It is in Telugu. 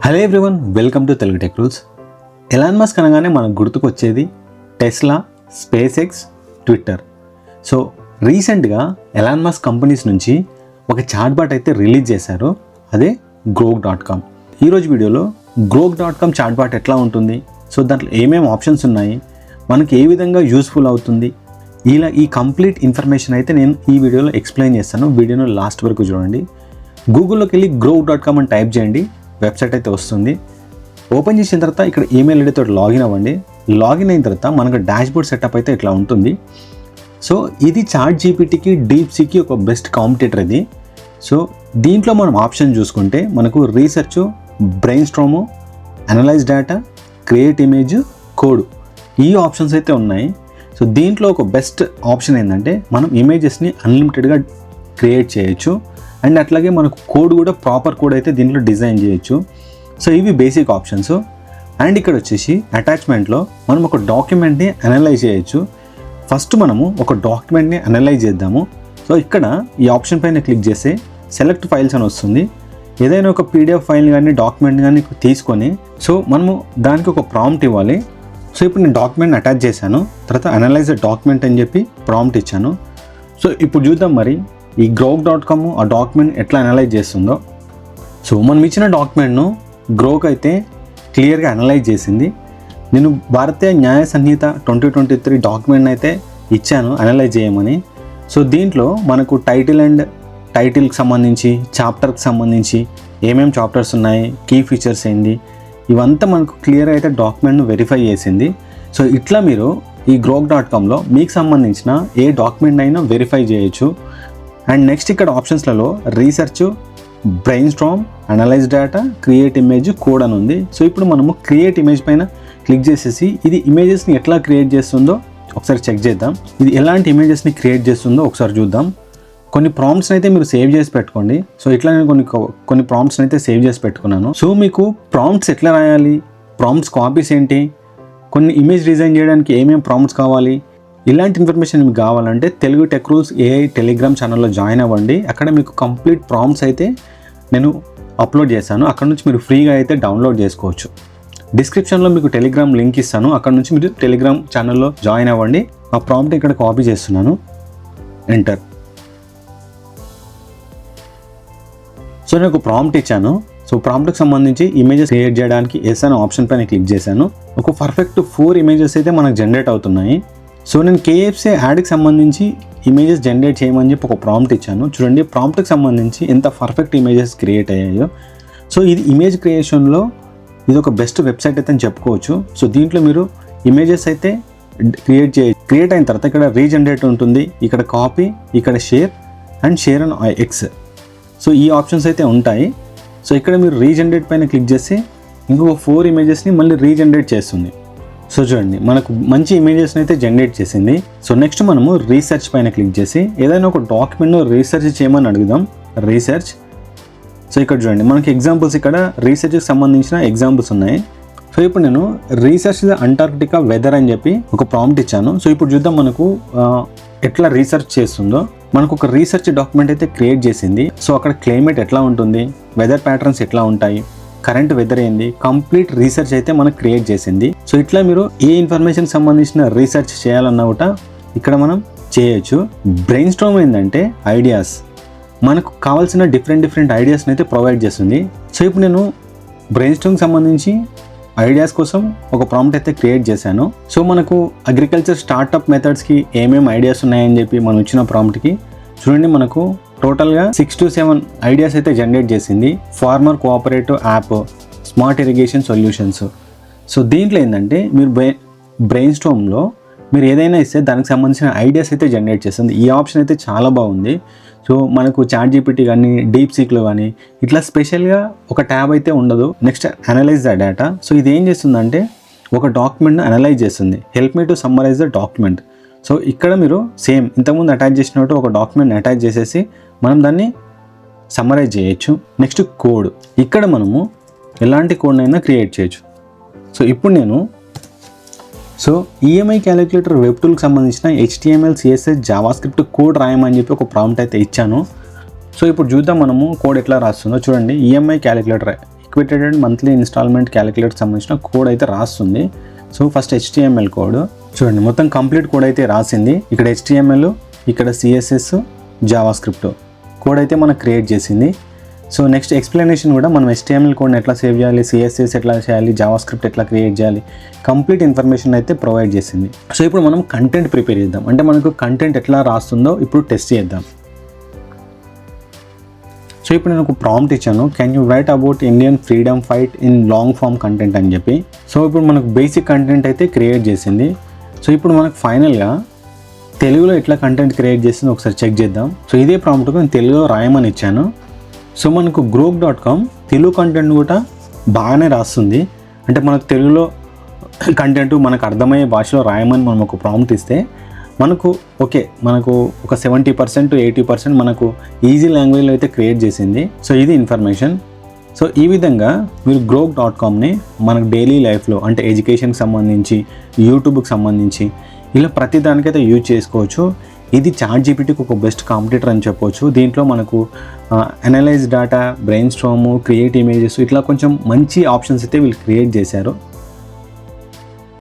Hello everyone, welcome to Telugu tech rules. Elon Musk అనగానే మనకు గుర్తుకొచ్చేది Tesla, SpaceX, Twitter. So రీసెంట్గా ఎలాన్ మస్క్ కంపెనీస్ నుంచి ఒక చాట్బాట్ అయితే రిలీజ్ చేశారు, అదే గ్రోక్.com. ఈరోజు వీడియోలో గ్రోక్.com చాట్బాట్ ఎట్లా ఉంటుంది, సో దాంట్లో ఏమేమి ఆప్షన్స్ ఉన్నాయి, మనకి ఏ విధంగా యూస్ఫుల్ అవుతుంది, ఇలా ఈ కంప్లీట్ ఇన్ఫర్మేషన్ అయితే నేను ఈ వీడియోలో ఎక్స్ప్లెయిన్ చేస్తాను. వీడియోను లాస్ట్ వరకు చూడండి. గూగుల్లోకి వెళ్ళి గ్రోక్.com అని టైప్ చేయండి, వెబ్సైట్ అయితే వస్తుంది. ఓపెన్ చేసిన తర్వాత ఇక్కడ ఈమెయిల్ ఐడితో లాగిన్ అవ్వండి. లాగిన్ అయిన తర్వాత మనకు డాష్బోర్డ్ సెటప్ అయితే ఇట్లా ఉంటుంది. సో ఇది చాట్ జీపీటీకి, డీప్సీకి ఒక బెస్ట్ కాంపిటేటర్ ఇది. సో దీంట్లో మనం ఆప్షన్ చూసుకుంటే మనకు research, brainstorm, analyse data, create image, code, ఈ ఆప్షన్స్ అయితే ఉన్నాయి. సో దీంట్లో ఒక బెస్ట్ ఆప్షన్ ఏంటంటే మనం ఇమేజెస్ని అన్లిమిటెడ్గా క్రియేట్ చేయొచ్చు, అండ్ అట్లాగే మనకు కోడ్ కూడా ప్రాపర్ కోడ్ అయితే దీంట్లో డిజైన్ చేయొచ్చు. సో ఇవి బేసిక్ ఆప్షన్స్. అండ్ ఇక్కడ వచ్చేసి అటాచ్మెంట్లో మనం ఒక డాక్యుమెంట్ని అనలైజ్ చేయొచ్చు. ఫస్ట్ మనము ఒక డాక్యుమెంట్ని అనలైజ్ చేద్దాము. సో ఇక్కడ ఈ ఆప్షన్ పైన క్లిక్ చేస్తే సెలెక్ట్ ఫైల్స్ అని వస్తుంది. ఏదైనా ఒక పీడిఎఫ్ ఫైల్ కానీ డాక్యుమెంట్ కానీ తీసుకొని సో మనము దానికి ఒక ప్రాంప్ట్ ఇవ్వాలి. సో ఇప్పుడు నేను డాక్యుమెంట్ అటాచ్ చేశాను, తర్వాత అనలైజ్ డాక్యుమెంట్ అని చెప్పి ప్రాంప్ట్ ఇచ్చాను. సో ఇప్పుడు చూద్దాం మరి ఈ గ్రోక్.com ఆ డాక్యుమెంట్ ఎట్లా అనలైజ్ చేస్తుందో. సో మనం ఇచ్చిన డాక్యుమెంట్ను గ్రోక్ అయితే క్లియర్గా అనలైజ్ చేసింది. నేను భారతీయ న్యాయ సంహిత 2023 డాక్యుమెంట్ అయితే ఇచ్చాను అనలైజ్ చేయమని. సో దీంట్లో మనకు టైటిల్కి సంబంధించి, చాప్టర్కి సంబంధించి ఏమేమి చాప్టర్స్ ఉన్నాయి, కీ ఫీచర్స్ ఏంది, ఇవంతా మనకు క్లియర్ అయితే డాక్యుమెంట్ను వెరిఫై చేసింది. సో ఇట్లా మీరు ఈ గ్రోక్.comలో మీకు సంబంధించిన ఏ డాక్యుమెంట్ అయినా వెరిఫై చేయొచ్చు. అండ్ నెక్స్ట్ ఇక్కడ ఆప్షన్స్లలో research, brainstorm, analyse data, create image, code అని ఉంది. సో ఇప్పుడు మనము క్రియేట్ ఇమేజ్ పైన క్లిక్ చేసేసి ఇది ఇమేజెస్ని ఎట్లా క్రియేట్ చేస్తుందో ఒకసారి చెక్ చేద్దాం. ఇది ఎలాంటి ఇమేజెస్ని క్రియేట్ చేస్తుందో ఒకసారి చూద్దాం. కొన్ని ప్రాంప్ట్స్ని అయితే మీరు సేవ్ చేసి పెట్టుకోండి. సో ఇట్లా నేను కొన్ని ప్రాంప్ట్స్ని అయితే సేవ్ చేసి పెట్టుకున్నాను. సో మీకు ప్రాంప్ట్స్ ఎట్లా రాయాలి, ప్రాంప్ట్స్ కాపీస్ ఏంటి, కొన్ని ఇమేజ్ డిజైన్ చేయడానికి ఏమేమి ప్రాంప్ట్స్ కావాలి, ఇలాంటి ఇన్ఫర్మేషన్ మీకు కావాలంటే Telugu tech rules AI Telegram ఛానల్లో జాయిన్ అవ్వండి. అక్కడ మీకు కంప్లీట్ ప్రాంప్ట్స్ అయితే నేను అప్లోడ్ చేశాను, అక్కడ నుంచి మీరు ఫ్రీగా అయితే డౌన్లోడ్ చేసుకోవచ్చు. డిస్క్రిప్షన్లో మీకు టెలిగ్రామ్ లింక్ ఇస్తాను, అక్కడ నుంచి మీరు టెలిగ్రామ్ ఛానల్లో జాయిన్ అవ్వండి. ఆ ప్రాంప్ట్ ఇక్కడ కాపీ చేస్తున్నాను, ఎంటర్. సో నేను ఒక ప్రాంప్ట్ ఇచ్చాను. సో ప్రాంప్ట్కి సంబంధించి ఇమేజెస్ క్రియేట్ చేయడానికి ఎస్ అనే ఆప్షన్ పైన క్లిక్ చేశాను. ఒక పర్ఫెక్ట్ 4 ఇమేజెస్ అయితే మనకు జనరేట్ అవుతున్నాయి. సో నేను కేఎఫ్సీ యాడ్కి సంబంధించి ఇమేజెస్ జనరేట్ చేయమని చెప్పి ఒక ప్రాంప్ట్ ఇచ్చాను. చూడండి ప్రాంప్ట్కి సంబంధించి ఎంత పర్ఫెక్ట్ ఇమేజెస్ క్రియేట్ అయ్యాయో. సో ఇది ఇమేజ్ క్రియేషన్లో ఇది ఒక బెస్ట్ వెబ్సైట్ అయితే అని చెప్పుకోవచ్చు. సో దీంట్లో మీరు ఇమేజెస్ అయితే క్రియేట్ అయిన తర్వాత ఇక్కడ రీజనరేట్ ఉంటుంది, ఇక్కడ కాపీ, ఇక్కడ share and share on X. So ఈ ఆప్షన్స్ అయితే ఉంటాయి. సో ఇక్కడ మీరు రీజనరేట్ పైన క్లిక్ చేసి ఇంకొక 4 ఇమేజెస్ని మళ్ళీ రీజనరేట్ చేస్తుంది. సో చూడండి మనకు మంచి ఇమేజెస్ని అయితే జనరేట్ చేసింది. సో నెక్స్ట్ మనము రీసెర్చ్ పైన క్లిక్ చేసి ఏదైనా ఒక డాక్యుమెంట్ను రీసెర్చ్ చేయమని అడుగుదాం. రీసెర్చ్. సో ఇక్కడ చూడండి మనకి ఎగ్జాంపుల్స్, ఇక్కడ రీసెర్చ్కి సంబంధించిన ఎగ్జాంపుల్స్ ఉన్నాయి. సో ఇప్పుడు నేను రీసెర్చ్ అంటార్క్టికా వెదర్ అని చెప్పి ఒక ప్రాంప్ట్ ఇచ్చాను. సో ఇప్పుడు చూద్దాం మనకు ఎట్లా రీసెర్చ్ చేస్తుందో. మనకు ఒక రీసెర్చ్ డాక్యుమెంట్ అయితే క్రియేట్ చేసింది. సో అక్కడ క్లైమేట్ ఎట్లా ఉంటుంది, వెదర్ ప్యాటర్న్స్ ఎట్లా ఉంటాయి, కరెంట్ వెదర్ ఏంది, కంప్లీట్ రీసెర్చ్ అయితే మనకు క్రియేట్ చేసింది. సో ఇట్లా మీరు ఏ ఇన్ఫర్మేషన్ సంబంధించిన రీసెర్చ్ చేయాలన్నా కూడా ఇక్కడ మనం చేయొచ్చు. బ్రెయిన్ స్ట్రామ్ ఏంటంటే ఐడియాస్, మనకు కావాల్సిన డిఫరెంట్ ఐడియాస్ని అయితే ప్రొవైడ్ చేస్తుంది. సో ఇప్పుడు నేను బ్రెయిన్ స్ట్రామ్కి సంబంధించి ఐడియాస్ కోసం ఒక ప్రాంప్ట్ అయితే క్రియేట్ చేశాను. సో మనకు అగ్రికల్చర్ స్టార్టప్ మెథడ్స్కి ఏమేమి ఐడియాస్ ఉన్నాయని చెప్పి మనం ఇచ్చిన ప్రాంప్ట్కి చూడండి మనకు టోటల్గా 6 to 7 ఐడియాస్ అయితే జనరేట్ చేసింది. Farmer cooperative app, smart irrigation solutions. So దీంట్లో ఏంటంటే మీరు బ్రెయిన్ స్ట్రామ్లో మీరు ఏదైనా ఇస్తే దానికి సంబంధించిన ఐడియాస్ అయితే జనరేట్ చేస్తుంది. ఈ ఆప్షన్ అయితే చాలా బాగుంది. సో మనకు చాట్ జీపీటీ కానీ, డీప్సీక్లో కానీ ఇట్లా స్పెషల్గా ఒక ట్యాబ్ అయితే ఉండదు. Next analyse the data. So ఇది ఏం చేస్తుందంటే ఒక డాక్యుమెంట్ని అనలైజ్ చేస్తుంది. Help me to summarise the document. So ఇక్కడ మీరు సేమ్ ఇంతకుముందు అటాచ్ చేసినట్టు ఒక డాక్యుమెంట్ అటాచ్ చేసేసి మనం దాన్ని సమ్మరైజ్ చేయొచ్చు. Next code. ఇక్కడ మనము ఎలాంటి కోడ్నైనా క్రియేట్ చేయొచ్చు. సో ఇప్పుడు నేను ఈఎంఐ క్యాలిక్యులేటర్ వెబ్ టూల్కి సంబంధించిన HTML, CSS, జావాస్క్రిప్ట్ కోడ్ రాయమని చెప్పి ఒక ప్రాంప్ట్ అయితే ఇచ్చాను. సో ఇప్పుడు చూద్దాం మనము కోడ్ ఎట్లా రాస్తుందో. చూడండి EMI calculator equated monthly instalment calculator సంబంధించిన కోడ్ అయితే రాస్తుంది. సో ఫస్ట్ HTML కోడ్ చూడండి, మొత్తం కంప్లీట్ కోడ్ అయితే రాసింది. ఇక్కడ HTML, ఇక్కడ CSS, జావాస్క్రిప్ట్ కోడ్ అయితే మనకు క్రియేట్ చేసింది. సో నెక్స్ట్ ఎక్స్ప్లెనేషన్ కూడా మనం HTML కోడ్ని ఎట్లా సేవ్ చేయాలి, CSS ఎట్లా చేయాలి, జావాస్క్రిప్ట్ ఎట్లా క్రియేట్ చేయాలి, కంప్లీట్ ఇన్ఫర్మేషన్ అయితే ప్రొవైడ్ చేసింది. సో ఇప్పుడు మనం కంటెంట్ ప్రిపేర్ చేద్దాం. అంటే మనకు కంటెంట్ ఎట్లా రాస్తుందో ఇప్పుడు టెస్ట్ చేద్దాం. సో ఇప్పుడు నేను ఒక ప్రాంప్ట్ ఇచ్చాను, can you write about Indian freedom fight in long form content అని చెప్పి. సో ఇప్పుడు మనకు బేసిక్ కంటెంట్ అయితే క్రియేట్ చేసింది. సో ఇప్పుడు మనకు ఫైనల్గా తెలుగులో ఎట్లా కంటెంట్ క్రియేట్ చేసిందో ఒకసారి చెక్ చేద్దాం. సో ఇదే ప్రాంప్ట్కు నేను తెలుగులో రాయమని ఇచ్చాను. సో మనకు grok.com తెలుగు కంటెంట్ కూడా బాగానే రాస్తుంది. అంటే మనకు తెలుగులో కంటెంట్ మనకు అర్థమయ్యే భాషలో రాయమని మనం ఒక ప్రాంప్ట్ ఇస్తే మనకు మనకు ఒక 70% to 80% మనకు ఈజీ లాంగ్వేజ్లో అయితే క్రియేట్ చేసింది. సో ఇది ఇన్ఫర్మేషన్. సో ఈ విధంగా మీరు grok.comని మనకు డైలీ లైఫ్లో అంటే ఎడ్యుకేషన్కి సంబంధించి, యూట్యూబ్కి సంబంధించి ఇలా ప్రతి దానికైతే యూజ్ చేసుకోవచ్చు. ఇది ChatGPTకి ఒక బెస్ట్ కాంపిటీటర్ అని చెప్పవచ్చు. దీంట్లో మనకు analyse data, brain Storm, create images ఇట్లా కొంచెం మంచి ఆప్షన్స్ అయితే వీళ్ళు క్రియేట్ చేశారు.